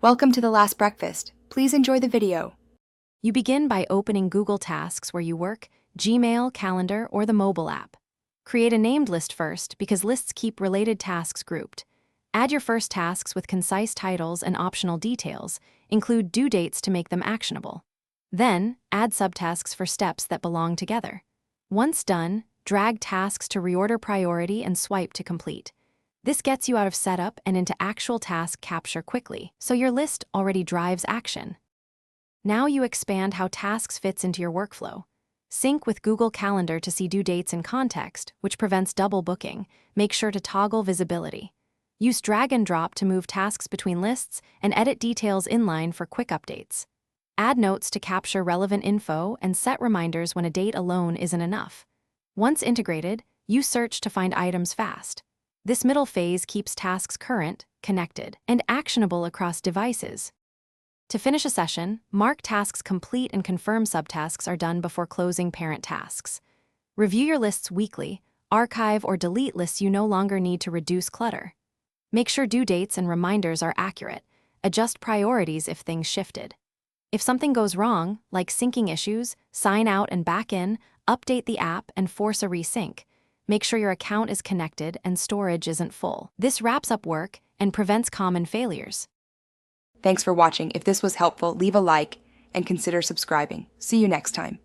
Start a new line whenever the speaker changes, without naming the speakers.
Welcome to the last breakfast. Please enjoy the video.
You begin by opening Google Tasks where you work, Gmail, Calendar, or the mobile app. Create a named list first because lists keep related tasks grouped. Add your first tasks with concise titles and optional details. Include due dates to make them actionable. Then, add subtasks for steps that belong together. Once done, drag tasks to reorder priority and swipe to complete. This gets you out of setup and into actual task capture quickly, so your list already drives action. Now you expand how tasks fits into your workflow. Sync with Google Calendar to see due dates in context, which prevents double booking. Make sure to toggle visibility. Use drag and drop to move tasks between lists and edit details inline for quick updates. Add notes to capture relevant info and set reminders when a date alone isn't enough. Once integrated, use search to find items fast. This middle phase keeps tasks current, connected, and actionable across devices. To finish a session, mark tasks complete and confirm subtasks are done before closing parent tasks. Review your lists weekly, archive or delete lists you no longer need to reduce clutter. Make sure due dates and reminders are accurate. Adjust priorities if things shifted. If something goes wrong, like syncing issues, sign out and back in, update the app and force a resync. Make sure your account is connected and storage isn't full. This wraps up work and prevents common failures.
Thanks for watching. If this was helpful, leave a like and consider subscribing. See you next time.